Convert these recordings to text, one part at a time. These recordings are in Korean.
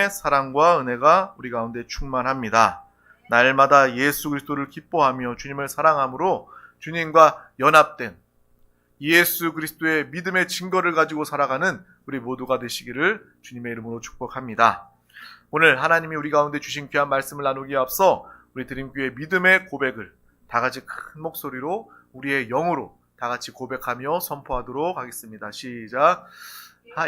하나님의 사랑과 은혜가 우리 가운데 충만합니다. 날마다 예수 그리스도를 기뻐하며 주님을 사랑함으로 주님과 연합된 예수 그리스도의 믿음의 증거를 가지고 살아가는 우리 모두가 되시기를 주님의 이름으로 축복합니다. 오늘 하나님이 우리 가운데 주신 귀한 말씀을 나누기에 앞서 우리 드림교회 믿음의 고백을 다 같이 큰 목소리로 우리의 영으로 다 같이 고백하며 선포하도록 하겠습니다. 시작.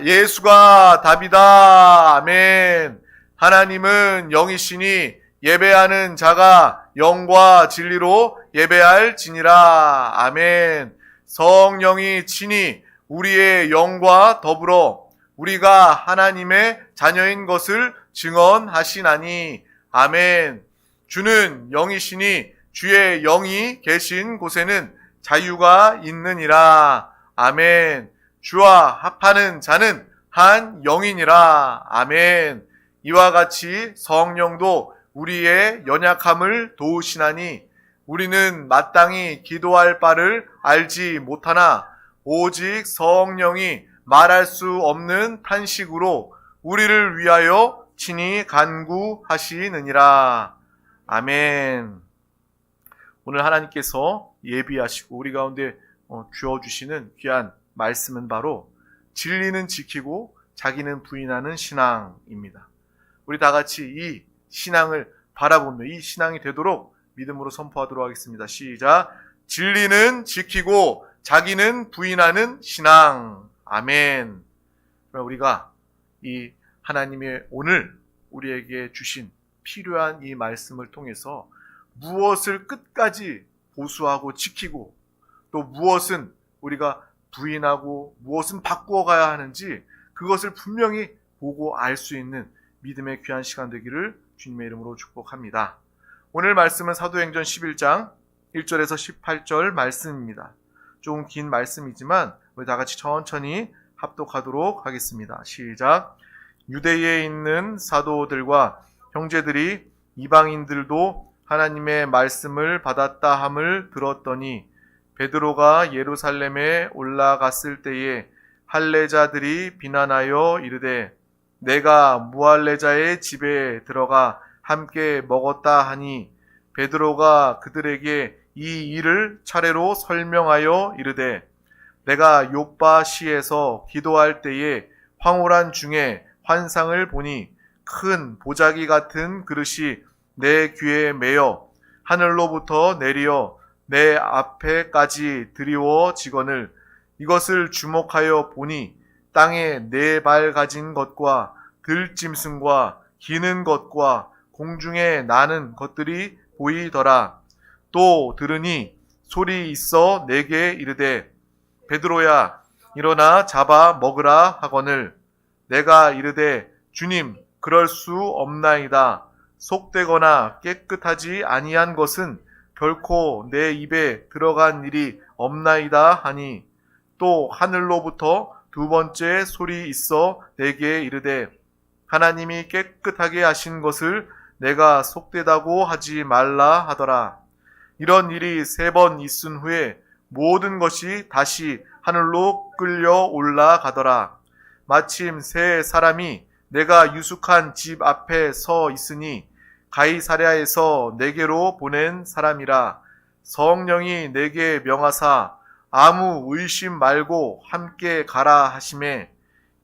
예수가 답이다. 아멘. 하나님은 영이시니 예배하는 자가 영과 진리로 예배할지니라. 아멘. 성령이 친히 우리의 영과 더불어 우리가 하나님의 자녀인 것을 증언하시나니. 아멘. 주는 영이시니 주의 영이 계신 곳에는 자유가 있느니라. 아멘. 주와 합하는 자는 한 영이니라. 아멘. 이와 같이 성령도 우리의 연약함을 도우시나니 우리는 마땅히 기도할 바를 알지 못하나 오직 성령이 말할 수 없는 탄식으로 우리를 위하여 친히 간구하시느니라. 아멘. 오늘 하나님께서 예비하시고 우리 가운데 주어주시는 귀한 말씀은 바로 진리는 지키고 자기는 부인하는 신앙입니다. 우리 다 같이 이 신앙을 바라보며 이 신앙이 되도록 믿음으로 선포하도록 하겠습니다. 시작. 진리는 지키고 자기는 부인하는 신앙. 아멘. 우리가 이 하나님의 오늘 우리에게 주신 필요한 이 말씀을 통해서 무엇을 끝까지 보수하고 지키고 또 무엇은 우리가 부인하고 무엇은 바꾸어 가야 하는지 그것을 분명히 보고 알 수 있는 믿음의 귀한 시간 되기를 주님의 이름으로 축복합니다. 오늘 말씀은 사도행전 11장 1절에서 18절 말씀입니다. 좀 긴 말씀이지만 우리 다 같이 천천히 합독하도록 하겠습니다. 시작. 유대에 있는 사도들과 형제들이 이방인들도 하나님의 말씀을 받았다 함을 들었더니 베드로가 예루살렘에 올라갔을 때에 할례자들이 비난하여 이르되 내가 무할례자의 집에 들어가 함께 먹었다 하니 베드로가 그들에게 이 일을 차례로 설명하여 이르되 내가 요빠시에서 기도할 때에 황홀한 중에 환상을 보니 큰 보자기 같은 그릇이 내 귀에 매여 하늘로부터 내리어 내 앞에까지 드리워지거늘 이것을 주목하여 보니 땅에 네 발 가진 것과 들짐승과 기는 것과 공중에 나는 것들이 보이더라. 또 들으니 소리 있어 내게 이르되 베드로야 일어나 잡아 먹으라 하거늘 내가 이르되 주님 그럴 수 없나이다. 속되거나 깨끗하지 아니한 것은 결코 내 입에 들어간 일이 없나이다 하니 또 하늘로부터 두 번째 소리 있어 내게 이르되 하나님이 깨끗하게 하신 것을 내가 속되다고 하지 말라 하더라. 이런 일이 3번 있은 후에 모든 것이 다시 하늘로 끌려 올라가더라. 마침 세 사람이 내가 유숙한 집 앞에 서 있으니 가이사랴에서 내게로 보낸 사람이라. 성령이 내게 명하사 아무 의심 말고 함께 가라 하시매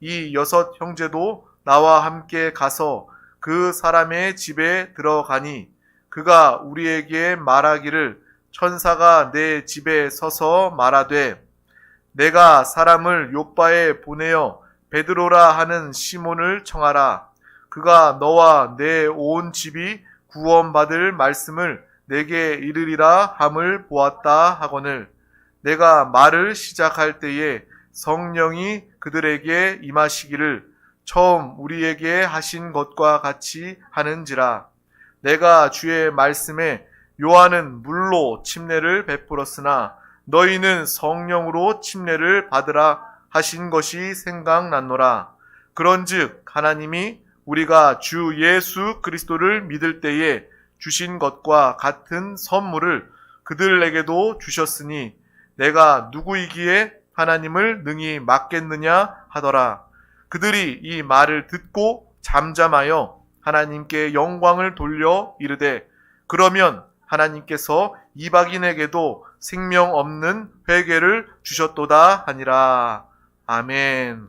이 6 형제도 나와 함께 가서 그 사람의 집에 들어가니 그가 우리에게 말하기를 천사가 내 집에 서서 말하되 내가 사람을 요빠에 보내어 베드로라 하는 시몬을 청하라. 그가 너와 내 온 집이 구원받을 말씀을 내게 이르리라 함을 보았다 하거늘 내가 말을 시작할 때에 성령이 그들에게 임하시기를 처음 우리에게 하신 것과 같이 하는지라. 내가 주의 말씀에 요한은 물로 침례를 베풀었으나 너희는 성령으로 침례를 받으라 하신 것이 생각났노라. 그런즉 하나님이 우리가 주 예수 그리스도를 믿을 때에 주신 것과 같은 선물을 그들에게도 주셨으니 내가 누구이기에 하나님을 능히 막겠느냐 하더라. 그들이 이 말을 듣고 잠잠하여 하나님께 영광을 돌려 이르되 그러면 하나님께서 이방인에게도 생명 없는 회개를 주셨도다 하니라. 아멘.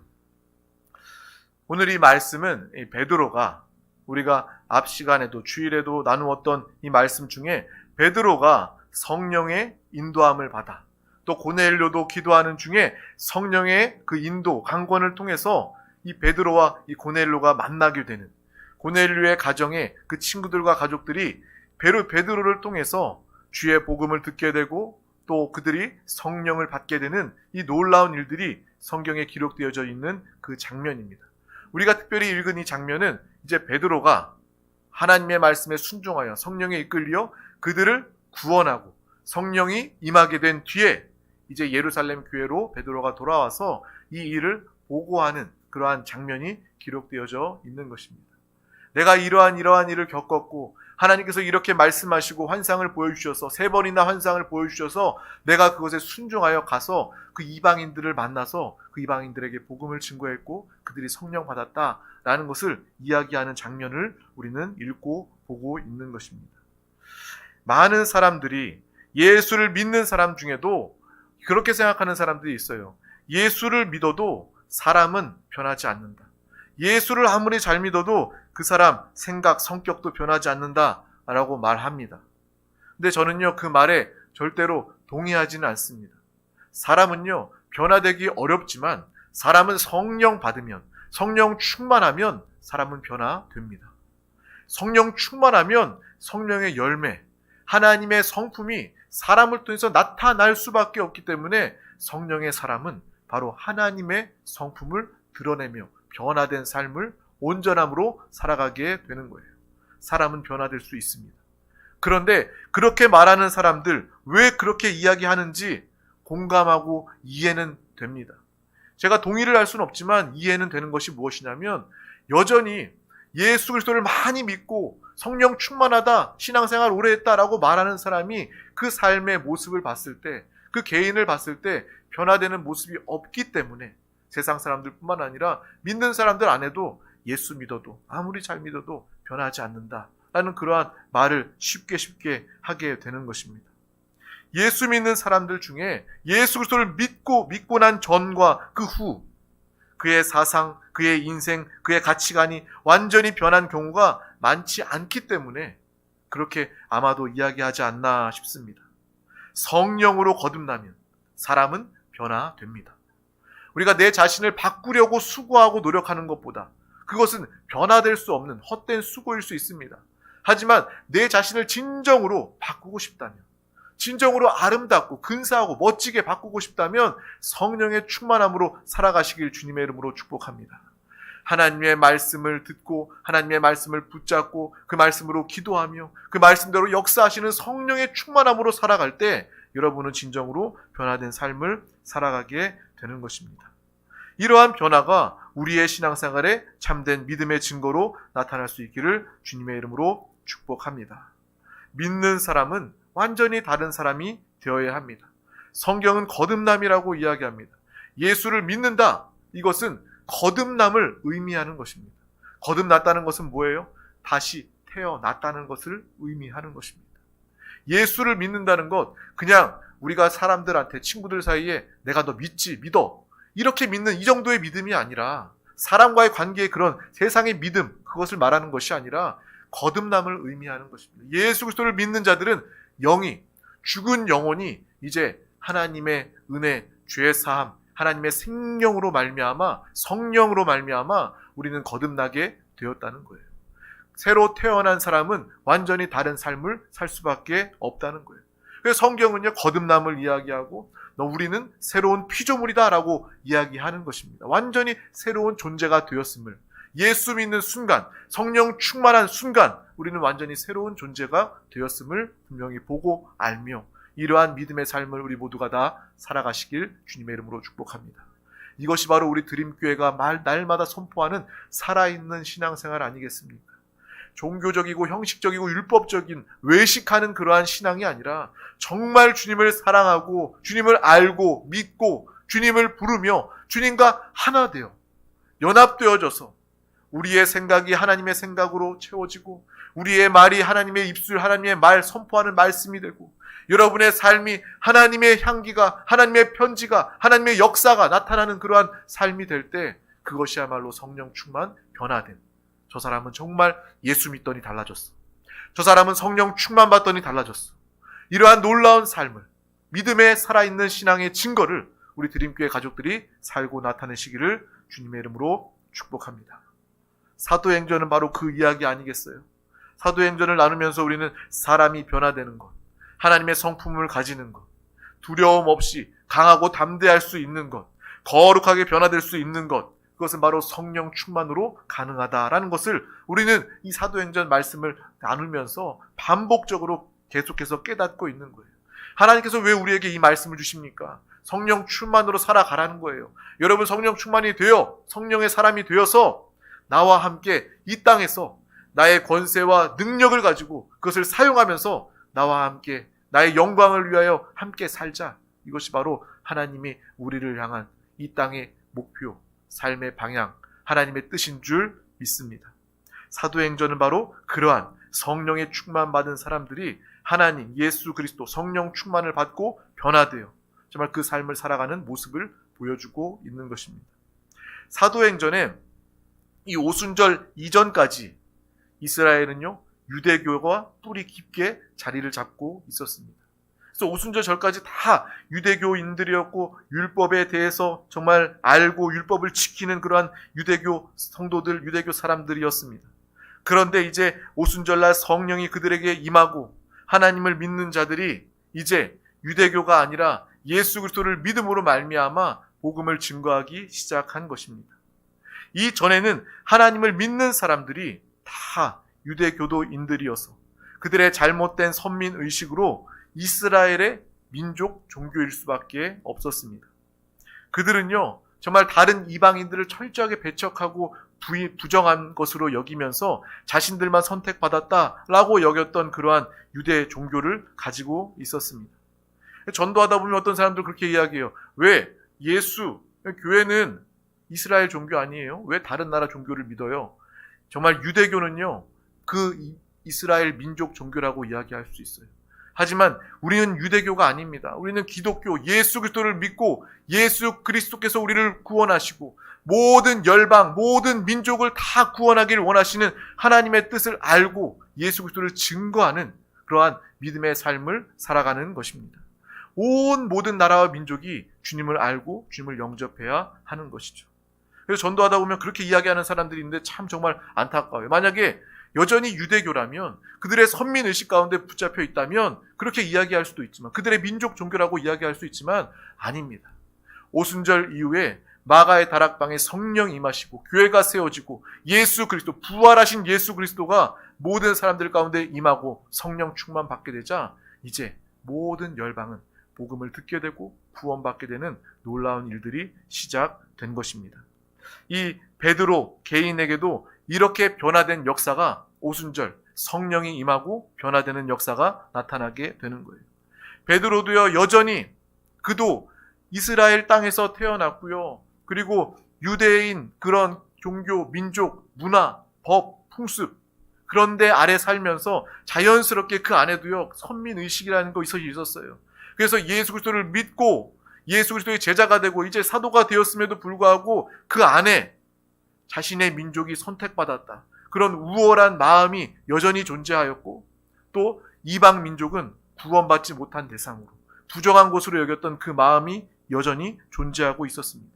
오늘 이 말씀은 베드로가 우리가 앞 시간에도 주일에도 나누었던 이 말씀 중에 베드로가 성령의 인도함을 받아 또 고넬료도 기도하는 중에 성령의 그 인도 강권을 통해서 이 베드로와 이 고넬료가 만나게 되는, 고넬료의 가정에 그 친구들과 가족들이 베드로를 통해서 주의 복음을 듣게 되고 또 그들이 성령을 받게 되는 이 놀라운 일들이 성경에 기록되어져 있는 그 장면입니다. 우리가 특별히 읽은 이 장면은 이제 베드로가 하나님의 말씀에 순종하여 성령에 이끌려 그들을 구원하고 성령이 임하게 된 뒤에 이제 예루살렘 교회로 베드로가 돌아와서 이 일을 보고하는 그러한 장면이 기록되어져 있는 것입니다. 내가 이러한 일을 겪었고 하나님께서 이렇게 말씀하시고 환상을 보여주셔서 3번이나 환상을 보여주셔서 내가 그것에 순종하여 가서 그 이방인들을 만나서 그 이방인들에게 복음을 증거했고 그들이 성령 받았다라는 것을 이야기하는 장면을 우리는 읽고 보고 있는 것입니다. 많은 사람들이 예수를 믿는 사람 중에도 그렇게 생각하는 사람들이 있어요. 예수를 믿어도 사람은 변하지 않는다. 예수를 아무리 잘 믿어도 그 사람 생각, 성격도 변하지 않는다라고 말합니다. 근데 저는요, 그 말에 절대로 동의하지는 않습니다. 사람은요, 변화되기 어렵지만 사람은 성령 받으면, 성령 충만하면 사람은 변화됩니다. 성령 충만하면 성령의 열매, 하나님의 성품이 사람을 통해서 나타날 수밖에 없기 때문에 성령의 사람은 바로 하나님의 성품을 드러내며 변화된 삶을 온전함으로 살아가게 되는 거예요. 사람은 변화될 수 있습니다. 그런데 그렇게 말하는 사람들 왜 그렇게 이야기하는지 공감하고 이해는 됩니다. 제가 동의를 할 수는 없지만 이해는 되는 것이 무엇이냐면 여전히 예수 그리스도를 많이 믿고 성령 충만하다, 신앙생활 오래 했다라고 말하는 사람이 그 삶의 모습을 봤을 때, 그 개인을 봤을 때 변화되는 모습이 없기 때문에 세상 사람들뿐만 아니라 믿는 사람들 안에도 예수 믿어도 아무리 잘 믿어도 변하지 않는다라는 그러한 말을 쉽게 하게 되는 것입니다. 예수 믿는 사람들 중에 예수 그리스도를 믿고 난 전과 그 후 그의 사상, 그의 인생, 그의 가치관이 완전히 변한 경우가 많지 않기 때문에 그렇게 아마도 이야기하지 않나 싶습니다. 성령으로 거듭나면 사람은 변화됩니다. 우리가 내 자신을 바꾸려고 수고하고 노력하는 것보다 그것은 변화될 수 없는 헛된 수고일 수 있습니다. 하지만 내 자신을 진정으로 바꾸고 싶다면, 진정으로 아름답고 근사하고 멋지게 바꾸고 싶다면 성령의 충만함으로 살아가시길 주님의 이름으로 축복합니다. 하나님의 말씀을 듣고 하나님의 말씀을 붙잡고 그 말씀으로 기도하며 그 말씀대로 역사하시는 성령의 충만함으로 살아갈 때 여러분은 진정으로 변화된 삶을 살아가게 되는 것입니다. 이러한 변화가 우리의 신앙생활에 참된 믿음의 증거로 나타날 수 있기를 주님의 이름으로 축복합니다. 믿는 사람은 완전히 다른 사람이 되어야 합니다. 성경은 거듭남이라고 이야기합니다. 예수를 믿는다. 이것은 거듭남을 의미하는 것입니다. 거듭났다는 것은 뭐예요? 다시 태어났다는 것을 의미하는 것입니다. 예수를 믿는다는 것, 그냥 우리가 사람들한테 친구들 사이에 내가 너 믿어 이렇게 믿는 이 정도의 믿음이 아니라 사람과의 관계의 그런 세상의 믿음, 그것을 말하는 것이 아니라 거듭남을 의미하는 것입니다. 예수 그리스도를 믿는 자들은 영이, 죽은 영혼이 이제 하나님의 은혜, 죄 사함, 하나님의 생명으로 말미암아, 성령으로 말미암아 우리는 거듭나게 되었다는 거예요. 새로 태어난 사람은 완전히 다른 삶을 살 수밖에 없다는 거예요. 그래서 성경은요, 거듭남을 이야기하고 우리는 새로운 피조물이다라고 이야기하는 것입니다. 완전히 새로운 존재가 되었음을, 예수 믿는 순간, 성령 충만한 순간 우리는 완전히 새로운 존재가 되었음을 분명히 보고 알며 이러한 믿음의 삶을 우리 모두가 다 살아가시길 주님의 이름으로 축복합니다. 이것이 바로 우리 드림교회가 날마다 선포하는 살아있는 신앙생활 아니겠습니까? 종교적이고 형식적이고 율법적인 외식하는 그러한 신앙이 아니라 정말 주님을 사랑하고 주님을 알고 믿고 주님을 부르며 주님과 하나 되어 연합되어져서 우리의 생각이 하나님의 생각으로 채워지고 우리의 말이 하나님의 입술, 하나님의 말 선포하는 말씀이 되고 여러분의 삶이 하나님의 향기가, 하나님의 편지가, 하나님의 역사가 나타나는 그러한 삶이 될 때 그것이야말로 성령 충만, 변화된, 저 사람은 정말 예수 믿더니 달라졌어. 저 사람은 성령 충만 받더니 달라졌어. 이러한 놀라운 삶을, 믿음에 살아있는 신앙의 증거를 우리 드림교회 가족들이 살고 나타내시기를 주님의 이름으로 축복합니다. 사도행전은 바로 그 이야기 아니겠어요? 사도행전을 나누면서 우리는 사람이 변화되는 것, 하나님의 성품을 가지는 것, 두려움 없이 강하고 담대할 수 있는 것, 거룩하게 변화될 수 있는 것, 그것은 바로 성령 충만으로 가능하다라는 것을 우리는 이 사도행전 말씀을 나누면서 반복적으로 계속해서 깨닫고 있는 거예요. 하나님께서 왜 우리에게 이 말씀을 주십니까? 성령 충만으로 살아가라는 거예요. 여러분 성령 충만이 되어 성령의 사람이 되어서 나와 함께 이 땅에서 나의 권세와 능력을 가지고 그것을 사용하면서 나와 함께 나의 영광을 위하여 함께 살자. 이것이 바로 하나님이 우리를 향한 이 땅의 목표, 삶의 방향, 하나님의 뜻인 줄 믿습니다. 사도행전은 바로 그러한 성령의 충만받은 사람들이 하나님, 예수 그리스도 성령 충만을 받고 변화되어 정말 그 삶을 살아가는 모습을 보여주고 있는 것입니다. 사도행전에 이 오순절 이전까지 이스라엘은요, 유대교가 뿌리 깊게 자리를 잡고 있었습니다. 그래서 오순절 전까지 다 유대교인들이었고 율법에 대해서 정말 알고 율법을 지키는 그러한 유대교 성도들, 유대교 사람들이었습니다. 그런데 이제 오순절날 성령이 그들에게 임하고 하나님을 믿는 자들이 이제 유대교가 아니라 예수 그리스도를 믿음으로 말미암아 복음을 증거하기 시작한 것입니다. 이 전에는 하나님을 믿는 사람들이 다 유대교도인들이어서 그들의 잘못된 선민의식으로 이스라엘의 민족 종교일 수밖에 없었습니다. 그들은요, 정말 다른 이방인들을 철저하게 배척하고 부정한 것으로 여기면서 자신들만 선택받았다라고 여겼던 그러한 유대 종교를 가지고 있었습니다. 전도하다 보면 어떤 사람들 그렇게 이야기해요. 왜 교회는 이스라엘 종교 아니에요? 왜 다른 나라 종교를 믿어요? 정말 유대교는요, 그 이스라엘 민족 종교라고 이야기할 수 있어요. 하지만 우리는 유대교가 아닙니다. 우리는 기독교, 예수 그리스도를 믿고 예수 그리스도께서 우리를 구원하시고 모든 열방, 모든 민족을 다 구원하기를 원하시는 하나님의 뜻을 알고 예수 그리스도를 증거하는 그러한 믿음의 삶을 살아가는 것입니다. 온 모든 나라와 민족이 주님을 알고 주님을 영접해야 하는 것이죠. 그래서 전도하다 보면 그렇게 이야기하는 사람들이 있는데 참 정말 안타까워요. 만약에 여전히 유대교라면 그들의 선민의식 가운데 붙잡혀 있다면 그렇게 이야기할 수도 있지만 그들의 민족 종교라고 이야기할 수 있지만 아닙니다. 오순절 이후에 마가의 다락방에 성령이 임하시고 교회가 세워지고 예수 그리스도, 부활하신 예수 그리스도가 모든 사람들 가운데 임하고 성령 충만 받게 되자 이제 모든 열방은 복음을 듣게 되고 구원받게 되는 놀라운 일들이 시작된 것입니다. 이 베드로 개인에게도 이렇게 변화된 역사가 오순절 성령이 임하고 변화되는 역사가 나타나게 되는 거예요. 베드로도요, 여전히 그도 이스라엘 땅에서 태어났고요. 그리고 유대인 그런 종교, 민족, 문화, 법, 풍습 그런데 아래 살면서 자연스럽게 그 안에도요, 선민의식이라는 것이 있었어요. 그래서 예수 그리스도를 믿고 예수 그리스도의 제자가 되고 이제 사도가 되었음에도 불구하고 그 안에 자신의 민족이 선택받았다. 그런 우월한 마음이 여전히 존재하였고 또 이방 민족은 구원받지 못한 대상으로 부정한 곳으로 여겼던 그 마음이 여전히 존재하고 있었습니다.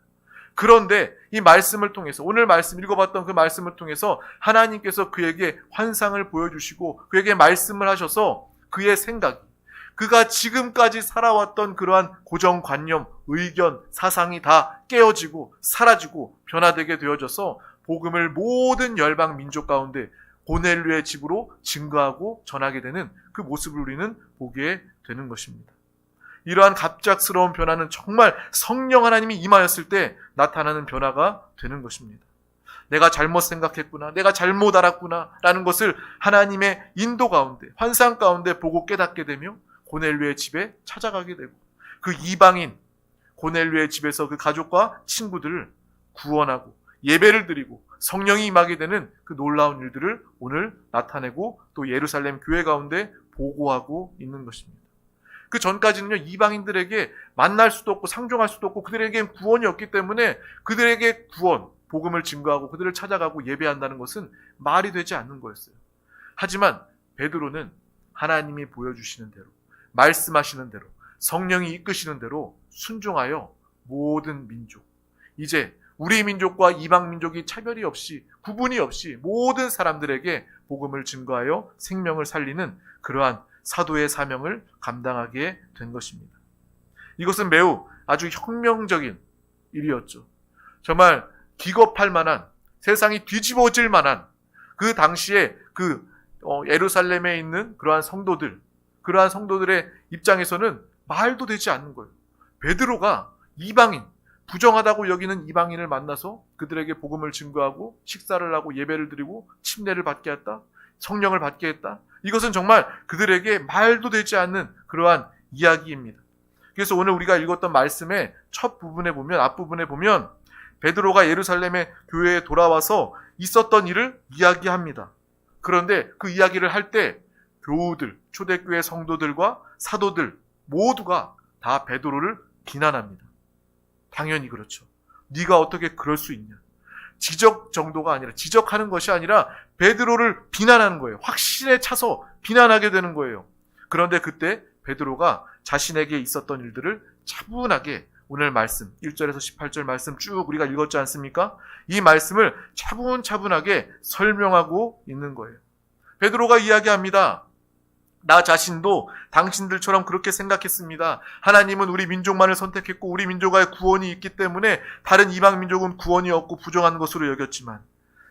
그런데 이 말씀을 통해서 오늘 말씀 읽어봤던 그 말씀을 통해서 하나님께서 그에게 환상을 보여주시고 그에게 말씀을 하셔서 그의 생각, 그가 지금까지 살아왔던 그러한 고정관념, 의견, 사상이 다 깨어지고 사라지고 변화되게 되어져서 복음을 모든 열방 민족 가운데 고넬료의 집으로 증거하고 전하게 되는 그 모습을 우리는 보게 되는 것입니다. 이러한 갑작스러운 변화는 정말 성령 하나님이 임하였을 때 나타나는 변화가 되는 것입니다. 내가 잘못 생각했구나, 내가 잘못 알았구나 라는 것을 하나님의 인도 가운데, 환상 가운데 보고 깨닫게 되며 고넬료의 집에 찾아가게 되고 그 이방인 고넬료의 집에서 그 가족과 친구들을 구원하고 예배를 드리고 성령이 임하게 되는 그 놀라운 일들을 오늘 나타내고 또 예루살렘 교회 가운데 보고하고 있는 것입니다. 그 전까지는요, 이방인들에게 만날 수도 없고 상종할 수도 없고 그들에겐 구원이 없기 때문에 그들에게 구원, 복음을 증거하고 그들을 찾아가고 예배한다는 것은 말이 되지 않는 거였어요. 하지만 베드로는 하나님이 보여주시는 대로, 말씀하시는 대로, 성령이 이끄시는 대로 순종하여 모든 민족, 이제 우리 민족과 이방 민족이 차별이 없이, 구분이 없이 모든 사람들에게 복음을 증거하여 생명을 살리는 그러한 사도의 사명을 감당하게 된 것입니다. 이것은 매우 아주 혁명적인 일이었죠. 정말 기겁할 만한, 세상이 뒤집어질 만한 그 당시에 예루살렘에 있는 그러한 성도들의 입장에서는 말도 되지 않는 거예요. 베드로가 이방인, 부정하다고 여기는 이방인을 만나서 그들에게 복음을 증거하고 식사를 하고 예배를 드리고 침례를 받게 했다, 성령을 받게 했다. 이것은 정말 그들에게 말도 되지 않는 그러한 이야기입니다. 그래서 오늘 우리가 읽었던 말씀의 앞부분에 보면 베드로가 예루살렘의 교회에 돌아와서 있었던 일을 이야기합니다. 그런데 그 이야기를 할 때 교우들, 초대교회 성도들과 사도들 모두가 다 베드로를 비난합니다. 당연히 그렇죠. 네가 어떻게 그럴 수 있냐. 지적하는 것이 아니라 베드로를 비난하는 거예요. 확신에 차서 비난하게 되는 거예요. 그런데 그때 베드로가 자신에게 있었던 일들을 차분하게 오늘 말씀 1절에서 18절 말씀 쭉 우리가 읽었지 않습니까? 이 말씀을 차분차분하게 설명하고 있는 거예요. 베드로가 이야기합니다. 나 자신도 당신들처럼 그렇게 생각했습니다. 하나님은 우리 민족만을 선택했고 우리 민족의 구원이 있기 때문에 다른 이방 민족은 구원이 없고 부정한 것으로 여겼지만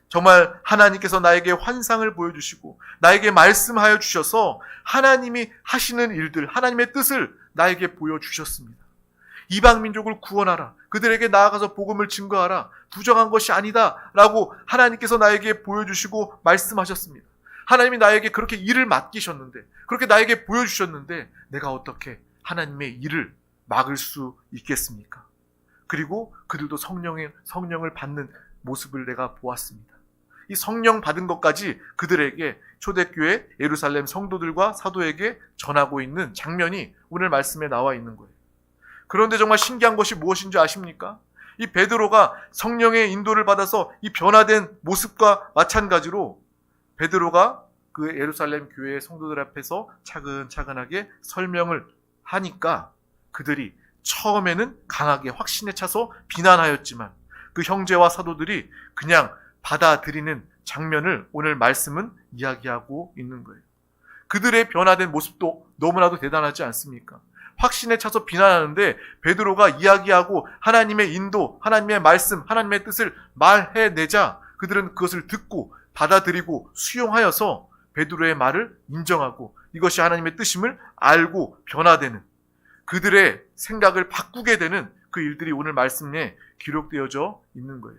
정말 하나님께서 나에게 환상을 보여주시고 나에게 말씀하여 주셔서 하나님이 하시는 일들, 하나님의 뜻을 나에게 보여주셨습니다. 이방 민족을 구원하라. 그들에게 나아가서 복음을 증거하라. 부정한 것이 아니다. 라고 하나님께서 나에게 보여주시고 말씀하셨습니다. 하나님이 나에게 그렇게 일을 맡기셨는데, 그렇게 나에게 보여주셨는데 내가 어떻게 하나님의 일을 막을 수 있겠습니까? 그리고 그들도 성령을 받는 모습을 내가 보았습니다. 이 성령 받은 것까지 그들에게 초대교회 예루살렘 성도들과 사도에게 전하고 있는 장면이 오늘 말씀에 나와 있는 거예요. 그런데 정말 신기한 것이 무엇인지 아십니까? 이 베드로가 성령의 인도를 받아서 이 변화된 모습과 마찬가지로 베드로가 그 예루살렘 교회의 성도들 앞에서 차근차근하게 설명을 하니까 그들이 처음에는 강하게 확신에 차서 비난하였지만 그 형제와 사도들이 그냥 받아들이는 장면을 오늘 말씀은 이야기하고 있는 거예요. 그들의 변화된 모습도 너무나도 대단하지 않습니까? 확신에 차서 비난하는데 베드로가 이야기하고 하나님의 인도, 하나님의 말씀, 하나님의 뜻을 말해내자 그들은 그것을 듣고 받아들이고 수용하여서 베드로의 말을 인정하고 이것이 하나님의 뜻임을 알고 변화되는 그들의 생각을 바꾸게 되는 그 일들이 오늘 말씀에 기록되어져 있는 거예요.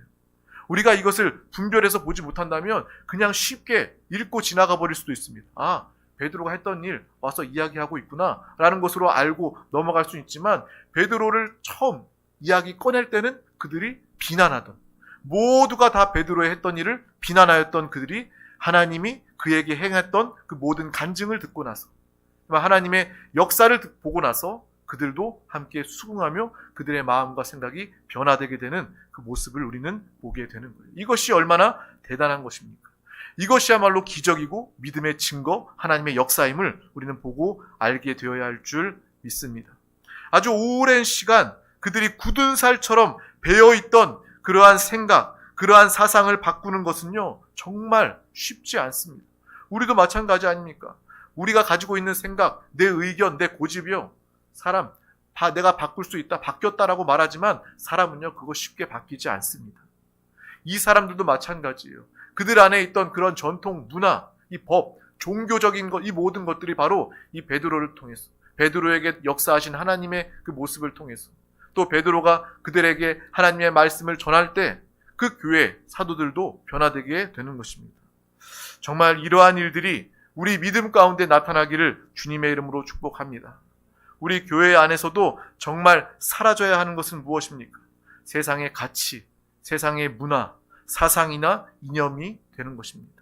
우리가 이것을 분별해서 보지 못한다면 그냥 쉽게 읽고 지나가 버릴 수도 있습니다. 아, 베드로가 했던 일 와서 이야기하고 있구나 라는 것으로 알고 넘어갈 수 있지만 베드로를 처음 이야기 꺼낼 때는 그들이 비난하던 모두가 다 베드로의 했던 일을 비난하였던 그들이 하나님이 그에게 행했던 그 모든 간증을 듣고 나서 하나님의 역사를 보고 나서 그들도 함께 수긍하며 그들의 마음과 생각이 변화되게 되는 그 모습을 우리는 보게 되는 거예요. 이것이 얼마나 대단한 것입니까? 이것이야말로 기적이고 믿음의 증거, 하나님의 역사임을 우리는 보고 알게 되어야 할 줄 믿습니다. 아주 오랜 시간 그들이 굳은 살처럼 배어있던 그러한 생각, 그러한 사상을 바꾸는 것은요 정말 쉽지 않습니다. 우리도 마찬가지 아닙니까? 우리가 가지고 있는 생각, 내 의견, 내 고집이요 내가 바꿀 수 있다, 바뀌었다라고 말하지만 사람은요 그거 쉽게 바뀌지 않습니다. 이 사람들도 마찬가지예요. 그들 안에 있던 그런 전통, 문화, 이 법, 종교적인 것, 이 모든 것들이 바로 이 베드로를 통해서 베드로에게 역사하신 하나님의 그 모습을 통해서 또 베드로가 그들에게 하나님의 말씀을 전할 때 그 교회 사도들도 변화되게 되는 것입니다. 정말 이러한 일들이 우리 믿음 가운데 나타나기를 주님의 이름으로 축복합니다. 우리 교회 안에서도 정말 사라져야 하는 것은 무엇입니까? 세상의 가치, 세상의 문화, 사상이나 이념이 되는 것입니다.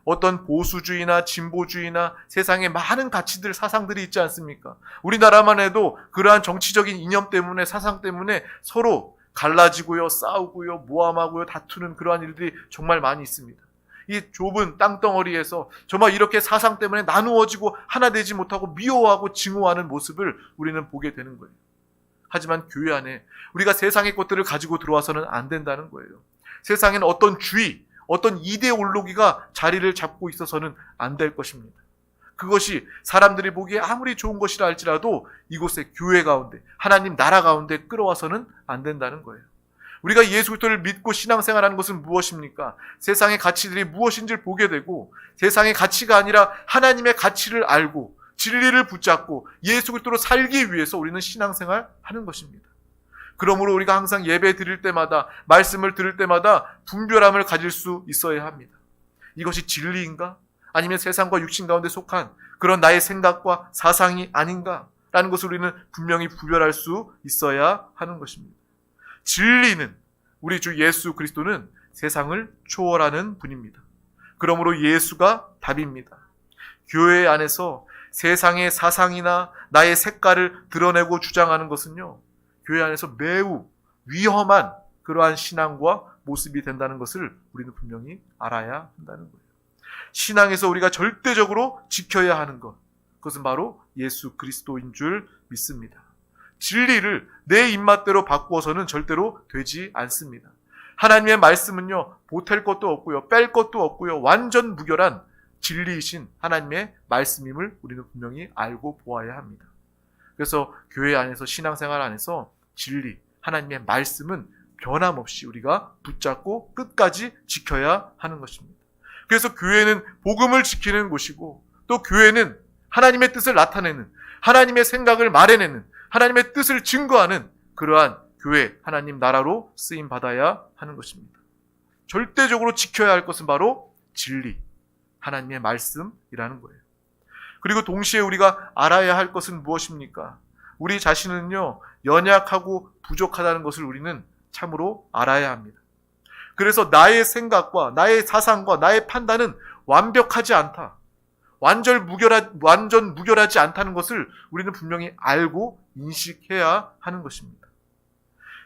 어떤 보수주의나 진보주의나 세상에 많은 가치들, 사상들이 있지 않습니까? 우리나라만 해도 그러한 정치적인 이념 때문에, 사상 때문에 서로 갈라지고요, 싸우고요, 모함하고요, 다투는 그러한 일들이 정말 많이 있습니다. 이 좁은 땅덩어리에서 정말 이렇게 사상 때문에 나누어지고 하나 되지 못하고 미워하고 증오하는 모습을 우리는 보게 되는 거예요. 하지만 교회 안에 우리가 세상의 것들을 가지고 들어와서는 안 된다는 거예요. 세상에는 어떤 주의, 어떤 이데올로기가 자리를 잡고 있어서는 안 될 것입니다. 그것이 사람들이 보기에 아무리 좋은 것이라 할지라도 이곳에 교회 가운데, 하나님 나라 가운데 끌어와서는 안 된다는 거예요. 우리가 예수 그리스도를 믿고 신앙생활하는 것은 무엇입니까? 세상의 가치들이 무엇인지를 보게 되고, 세상의 가치가 아니라 하나님의 가치를 알고 진리를 붙잡고 예수 그리스도로 살기 위해서 우리는 신앙생활 하는 것입니다. 그러므로 우리가 항상 예배 드릴 때마다, 말씀을 들을 때마다 분별함을 가질 수 있어야 합니다. 이것이 진리인가? 아니면 세상과 육신 가운데 속한 그런 나의 생각과 사상이 아닌가? 라는 것을 우리는 분명히 구별할 수 있어야 하는 것입니다. 진리는, 우리 주 예수 그리스도는 세상을 초월하는 분입니다. 그러므로 예수가 답입니다. 교회 안에서 세상의 사상이나 나의 색깔을 드러내고 주장하는 것은요, 교회 안에서 매우 위험한 그러한 신앙과 모습이 된다는 것을 우리는 분명히 알아야 한다는 거예요. 신앙에서 우리가 절대적으로 지켜야 하는 것, 그것은 바로 예수 그리스도인 줄 믿습니다. 진리를 내 입맛대로 바꾸어서는 절대로 되지 않습니다. 하나님의 말씀은요, 보탤 것도 없고요, 뺄 것도 없고요, 완전 무결한 진리이신 하나님의 말씀임을 우리는 분명히 알고 보아야 합니다. 그래서 교회 안에서, 신앙생활 안에서 진리, 하나님의 말씀은 변함없이 우리가 붙잡고 끝까지 지켜야 하는 것입니다. 그래서 교회는 복음을 지키는 곳이고, 또 교회는 하나님의 뜻을 나타내는, 하나님의 생각을 말해내는, 하나님의 뜻을 증거하는 그러한 교회, 하나님 나라로 쓰임 받아야 하는 것입니다. 절대적으로 지켜야 할 것은 바로 진리, 하나님의 말씀이라는 거예요. 그리고 동시에 우리가 알아야 할 것은 무엇입니까? 우리 자신은요, 연약하고 부족하다는 것을 우리는 참으로 알아야 합니다. 그래서 나의 생각과 나의 사상과 나의 판단은 완벽하지 않다, 완전 무결하지 않다는 것을 우리는 분명히 알고 인식해야 하는 것입니다.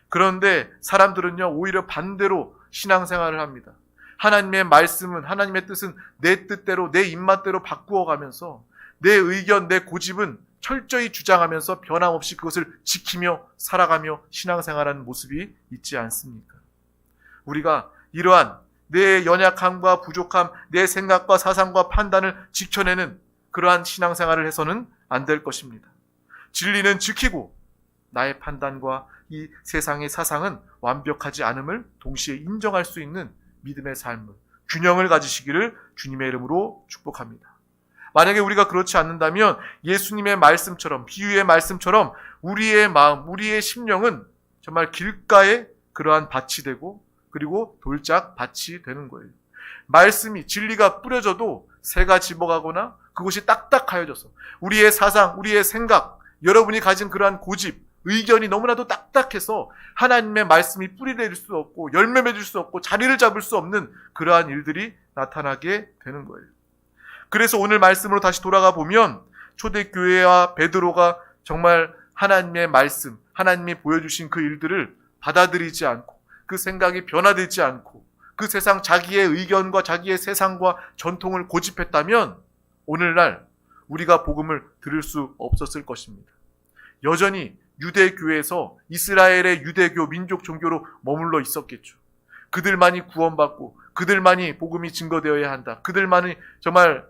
그런데 사람들은요, 오히려 반대로 신앙생활을 합니다. 하나님의 말씀은, 하나님의 뜻은 내 뜻대로, 내 입맛대로 바꾸어가면서 내 의견, 내 고집은 철저히 주장하면서 변함없이 그것을 지키며 살아가며 신앙생활하는 모습이 있지 않습니까? 우리가 이러한 내 연약함과 부족함, 내 생각과 사상과 판단을 지켜내는 그러한 신앙생활을 해서는 안 될 것입니다. 진리는 지키고 나의 판단과 이 세상의 사상은 완벽하지 않음을 동시에 인정할 수 있는 믿음의 삶을, 균형을 가지시기를 주님의 이름으로 축복합니다. 만약에 우리가 그렇지 않는다면 예수님의 말씀처럼, 비유의 말씀처럼 우리의 마음, 우리의 심령은 정말 길가에 그러한 밭이 되고, 그리고 돌짝 밭이 되는 거예요. 말씀이, 진리가 뿌려져도 새가 집어가거나 그것이 딱딱하여져서 우리의 사상, 우리의 생각, 여러분이 가진 그러한 고집, 의견이 너무나도 딱딱해서 하나님의 말씀이 뿌리내릴 수 없고 열매 맺을 수 없고 자리를 잡을 수 없는 그러한 일들이 나타나게 되는 거예요. 그래서 오늘 말씀으로 다시 돌아가 보면 초대교회와 베드로가 정말 하나님의 말씀, 하나님이 보여주신 그 일들을 받아들이지 않고, 그 생각이 변화되지 않고, 그 세상 자기의 의견과 자기의 세상과 전통을 고집했다면 오늘날 우리가 복음을 들을 수 없었을 것입니다. 여전히 유대교회에서 이스라엘의 유대교 민족 종교로 머물러 있었겠죠. 그들만이 구원받고 그들만이 복음이 증거되어야 한다. 그들만이 정말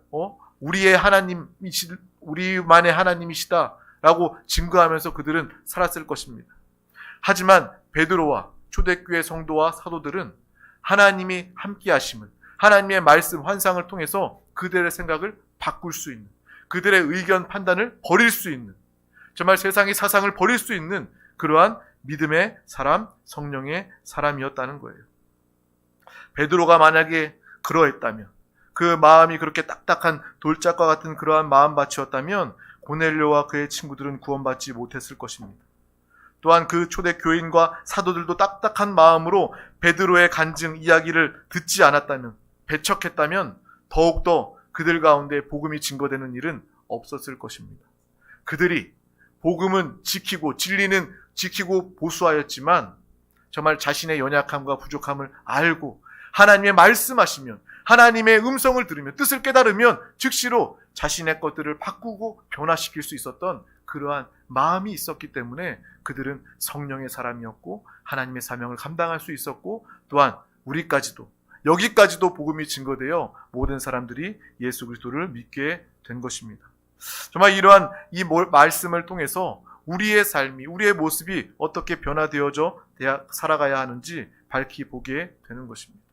우리만의 하나님이시다라고 증거하면서 그들은 살았을 것입니다. 하지만 베드로와 초대교회 성도와 사도들은 하나님이 함께 하심을, 하나님의 말씀, 환상을 통해서 그들의 생각을 바꿀 수 있는, 그들의 의견, 판단을 버릴 수 있는, 정말 세상의 사상을 버릴 수 있는 그러한 믿음의 사람, 성령의 사람이었다는 거예요. 베드로가 만약에 그러했다면, 그 마음이 그렇게 딱딱한 돌짝과 같은 그러한 마음밭이었다면 고넬료와 그의 친구들은 구원받지 못했을 것입니다. 또한 그 초대 교인과 사도들도 딱딱한 마음으로 베드로의 간증 이야기를 듣지 않았다면, 배척했다면 더욱더 그들 가운데 복음이 증거되는 일은 없었을 것입니다. 그들이 복음은 지키고 진리는 지키고 보수하였지만 정말 자신의 연약함과 부족함을 알고 하나님의 말씀하시면, 하나님의 음성을 들으면, 뜻을 깨달으면 즉시로 자신의 것들을 바꾸고 변화시킬 수 있었던 그러한 마음이 있었기 때문에 그들은 성령의 사람이었고 하나님의 사명을 감당할 수 있었고, 또한 우리까지도, 여기까지도 복음이 증거되어 모든 사람들이 예수 그리스도를 믿게 된 것입니다. 정말 이러한 이 말씀을 통해서 우리의 삶이, 우리의 모습이 어떻게 변화되어져 살아가야 하는지 밝히 보게 되는 것입니다.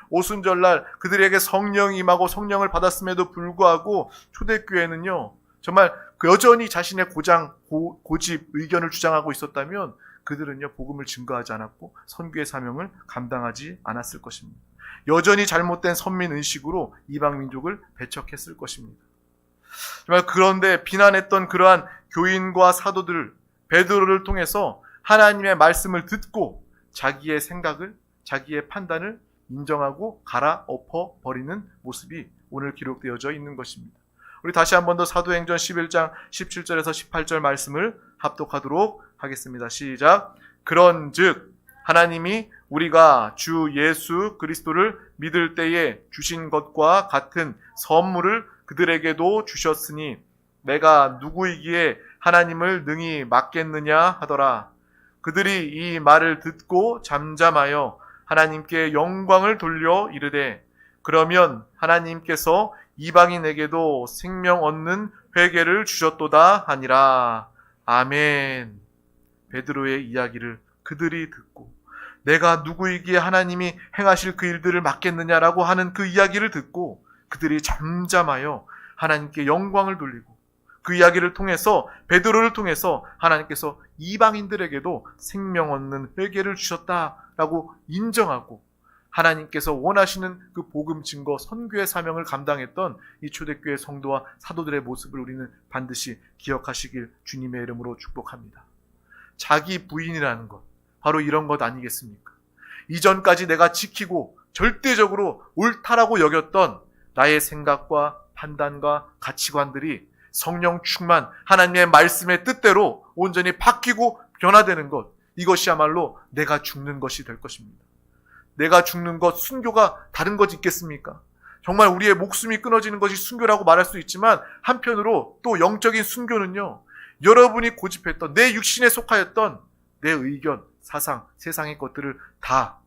오순절날 그들에게 성령이 임하고 성령을 받았음에도 불구하고 초대교회는요, 정말 여전히 자신의 고집, 의견을 주장하고 있었다면 그들은요, 복음을 증거하지 않았고 선교의 사명을 감당하지 않았을 것입니다. 여전히 잘못된 선민의식으로 이방민족을 배척했을 것입니다. 정말 그런데 비난했던 그러한 교인과 사도들, 베드로를 통해서 하나님의 말씀을 듣고 자기의 생각을, 자기의 판단을 인정하고 갈아엎어 버리는 모습이 오늘 기록되어져 있는 것입니다. 우리 다시 한 번 더 사도행전 11장 17절에서 18절 말씀을 합독하도록 하겠습니다. 시작. 그런즉 하나님이 우리가 주 예수 그리스도를 믿을 때에 주신 것과 같은 선물을 그들에게도 주셨으니 내가 누구이기에 하나님을 능히 막겠느냐 하더라. 그들이 이 말을 듣고 잠잠하여 하나님께 영광을 돌려 이르되, 그러면 하나님께서 이방인에게도 생명 얻는 회개를 주셨도다 하니라. 아멘. 베드로의 이야기를 그들이 듣고 내가 누구이기에 하나님이 행하실 그 일들을 막겠느냐라고 하는 그 이야기를 듣고 그들이 잠잠하여 하나님께 영광을 돌리고, 그 이야기를 통해서, 베드로를 통해서 하나님께서 이방인들에게도 생명 얻는 회개를 주셨다라고 인정하고 하나님께서 원하시는 그 복음 증거, 선교의 사명을 감당했던 이 초대교회 성도와 사도들의 모습을 우리는 반드시 기억하시길 주님의 이름으로 축복합니다. 자기 부인이라는 것, 바로 이런 것 아니겠습니까? 이전까지 내가 지키고 절대적으로 옳다라고 여겼던 나의 생각과 판단과 가치관들이 성령 충만, 하나님의 말씀의 뜻대로 온전히 바뀌고 변화되는 것, 이것이야말로 내가 죽는 것이 될 것입니다. 내가 죽는 것, 순교가 다른 것 있겠습니까? 정말 우리의 목숨이 끊어지는 것이 순교라고 말할 수 있지만 한편으로 또 영적인 순교는요, 여러분이 고집했던, 내 육신에 속하였던 내 의견, 사상, 세상의 것들을 다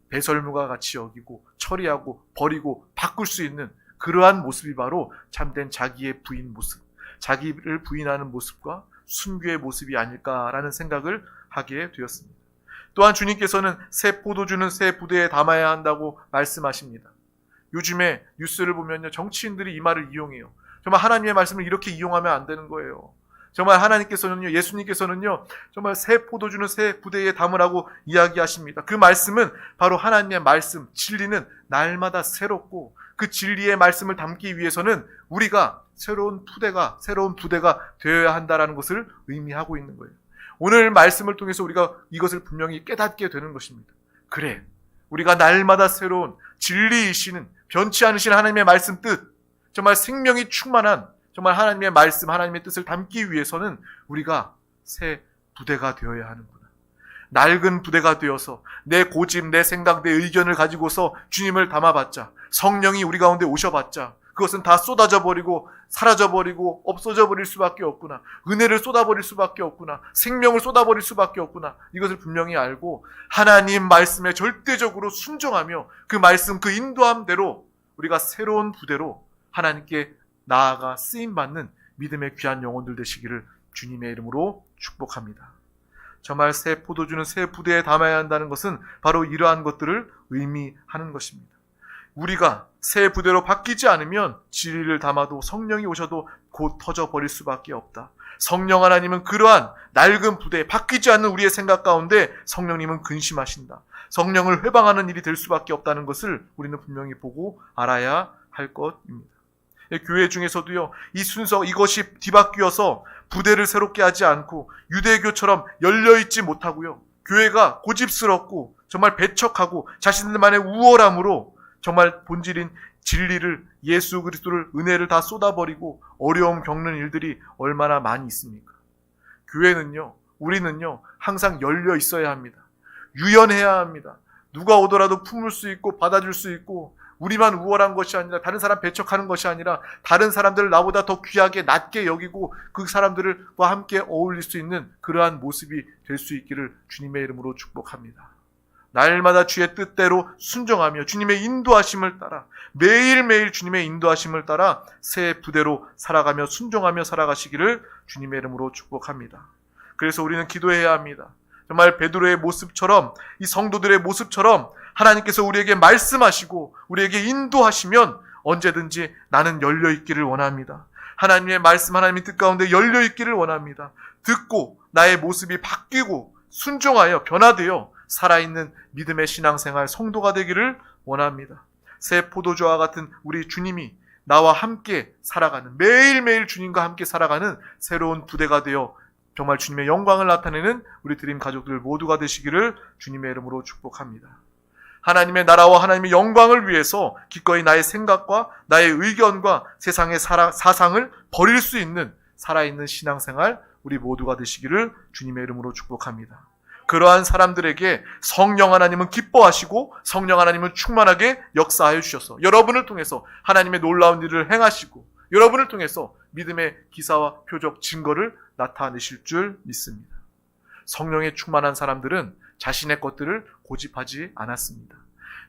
배설물과 같이 여기고 처리하고 버리고 바꿀 수 있는 그러한 모습이 바로 참된 자기의 부인 모습, 자기를 부인하는 모습과 순교의 모습이 아닐까라는 생각을 하게 되었습니다. 또한 주님께서는 새 포도주는 새 부대에 담아야 한다고 말씀하십니다. 요즘에 뉴스를 보면요, 정치인들이 이 말을 이용해요. 정말 하나님의 말씀을 이렇게 이용하면 안 되는 거예요. 정말 하나님께서는요, 예수님께서는요, 정말 새 포도주는 새 부대에 담으라고 이야기하십니다. 그 말씀은 바로 하나님의 말씀, 진리는 날마다 새롭고 그 진리의 말씀을 담기 위해서는 우리가 새로운 부대가 되어야 한다라는 것을 의미하고 있는 거예요. 오늘 말씀을 통해서 우리가 이것을 분명히 깨닫게 되는 것입니다. 그래, 우리가 날마다 새로운 진리이시는, 변치 않으신 하나님의 말씀 뜻, 정말 생명이 충만한 정말 하나님의 말씀, 하나님의 뜻을 담기 위해서는 우리가 새 부대가 되어야 하는구나. 낡은 부대가 되어서 내 고집, 내 생각, 내 의견을 가지고서 주님을 담아봤자, 성령이 우리 가운데 오셔봤자 그것은 다 쏟아져 버리고 사라져 버리고 없어져 버릴 수밖에 없구나. 은혜를 쏟아버릴 수밖에 없구나. 생명을 쏟아버릴 수밖에 없구나. 이것을 분명히 알고 하나님 말씀에 절대적으로 순종하며 그 말씀, 그 인도함대로 우리가 새로운 부대로 하나님께 나아가 쓰임받는 믿음의 귀한 영혼들 되시기를 주님의 이름으로 축복합니다. 정말 새 포도주는 새 부대에 담아야 한다는 것은 바로 이러한 것들을 의미하는 것입니다. 우리가 새 부대로 바뀌지 않으면 진리를 담아도 성령이 오셔도 곧 터져버릴 수밖에 없다. 성령 하나님은 그러한 낡은 부대, 바뀌지 않는 우리의 생각 가운데 성령님은 근심하신다. 성령을 회방하는 일이 될 수밖에 없다는 것을 우리는 분명히 보고 알아야 할 것입니다. 교회 중에서도요, 이 순서, 이것이 뒤바뀌어서 부대를 새롭게 하지 않고 유대교처럼 열려있지 못하고요, 교회가 고집스럽고 정말 배척하고 자신들만의 우월함으로 정말 본질인 진리를, 예수 그리스도를, 은혜를 다 쏟아버리고 어려움 겪는 일들이 얼마나 많이 있습니까? 교회는요, 우리는요, 항상 열려 있어야 합니다. 유연해야 합니다. 누가 오더라도 품을 수 있고 받아줄 수 있고, 우리만 우월한 것이 아니라, 다른 사람 배척하는 것이 아니라 다른 사람들을 나보다 더 귀하게 낮게 여기고 그 사람들과 함께 어울릴 수 있는 그러한 모습이 될 수 있기를 주님의 이름으로 축복합니다. 날마다 주의 뜻대로 순종하며 주님의 인도하심을 따라, 매일매일 주님의 인도하심을 따라 새 부대로 살아가며 순종하며 살아가시기를 주님의 이름으로 축복합니다. 그래서 우리는 기도해야 합니다. 정말 베드로의 모습처럼, 이 성도들의 모습처럼 하나님께서 우리에게 말씀하시고 우리에게 인도하시면 언제든지 나는 열려있기를 원합니다. 하나님의 말씀, 하나님의 뜻 가운데 열려있기를 원합니다. 듣고 나의 모습이 바뀌고 순종하여 변화되어 살아있는 믿음의 신앙생활 성도가 되기를 원합니다. 새 포도주와 같은 우리 주님이 나와 함께 살아가는, 매일매일 주님과 함께 살아가는 새로운 부대가 되어 정말 주님의 영광을 나타내는 우리 드림 가족들 모두가 되시기를 주님의 이름으로 축복합니다. 하나님의 나라와 하나님의 영광을 위해서 기꺼이 나의 생각과 나의 의견과 세상의 사상을 버릴 수 있는 살아있는 신앙생활 우리 모두가 되시기를 주님의 이름으로 축복합니다. 그러한 사람들에게 성령 하나님은 기뻐하시고 성령 하나님은 충만하게 역사하여 주셔서 여러분을 통해서 하나님의 놀라운 일을 행하시고 여러분을 통해서 믿음의 기사와 표적, 증거를 나타내실 줄 믿습니다. 성령에 충만한 사람들은 자신의 것들을 고집하지 않았습니다.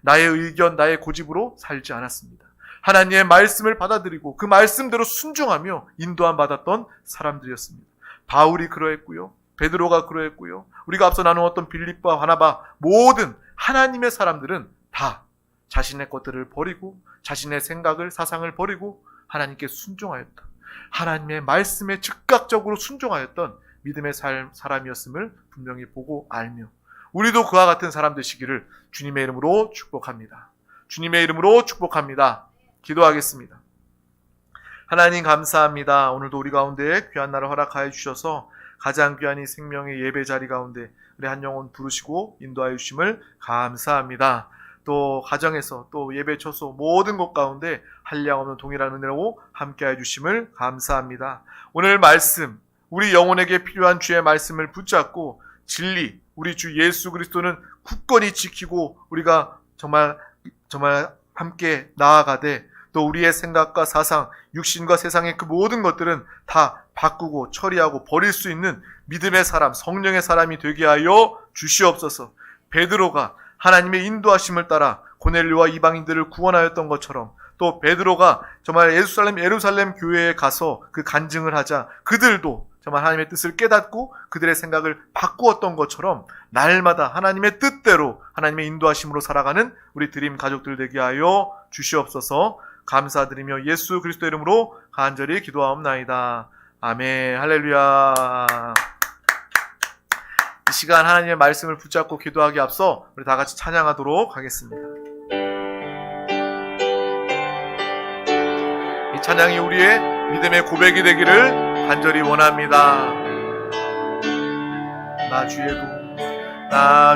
나의 의견, 나의 고집으로 살지 않았습니다. 하나님의 말씀을 받아들이고 그 말씀대로 순종하며 인도함 받았던 사람들이었습니다. 바울이 그러했고요, 베드로가 그러했고요, 우리가 앞서 나누었던 빌립과 바나바, 모든 하나님의 사람들은 다 자신의 것들을 버리고 자신의 생각을, 사상을 버리고 하나님께 순종하였다. 하나님의 말씀에 즉각적으로 순종하였던 믿음의 사람이었음을 분명히 보고 알며 우리도 그와 같은 사람 되시기를 주님의 이름으로 축복합니다. 주님의 이름으로 축복합니다. 기도하겠습니다. 하나님 감사합니다. 오늘도 우리 가운데 귀한 날을 허락하여 주셔서 가장 귀한 이 생명의 예배 자리 가운데 우리 한 영혼 부르시고 인도하여 주심을 감사합니다. 또 가정에서 또 예배 처소 모든 곳 가운데 한량없는 동일한 은혜로 함께해 주심을 감사합니다. 오늘 말씀, 우리 영혼에게 필요한 주의 말씀을 붙잡고 진리, 우리 주 예수 그리스도는 굳건히 지키고 우리가 정말 함께 나아가되 또 우리의 생각과 사상, 육신과 세상의 그 모든 것들은 다 바꾸고 처리하고 버릴 수 있는 믿음의 사람, 성령의 사람이 되게 하여 주시옵소서. 베드로가 하나님의 인도하심을 따라 고넬료와 이방인들을 구원하였던 것처럼 또 베드로가 정말 예루살렘 교회에 가서 그 간증을 하자 그들도 정말 하나님의 뜻을 깨닫고 그들의 생각을 바꾸었던 것처럼 날마다 하나님의 뜻대로 하나님의 인도하심으로 살아가는 우리 드림 가족들 되게 하여 주시옵소서. 감사드리며 예수 그리스도 이름으로 간절히 기도하옵나이다. 아멘. 할렐루야. 이 시간 하나님의 말씀을 붙잡고 기도하기 앞서 우리 다 같이 찬양하도록 하겠습니다. 이 찬양이 우리의 믿음의 고백이 되기를 간절히 원합니다. 나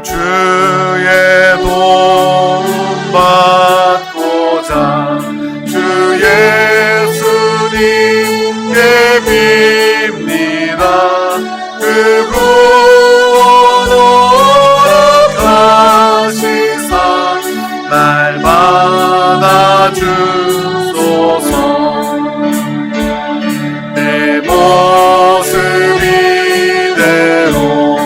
주의 도움 받고자 주의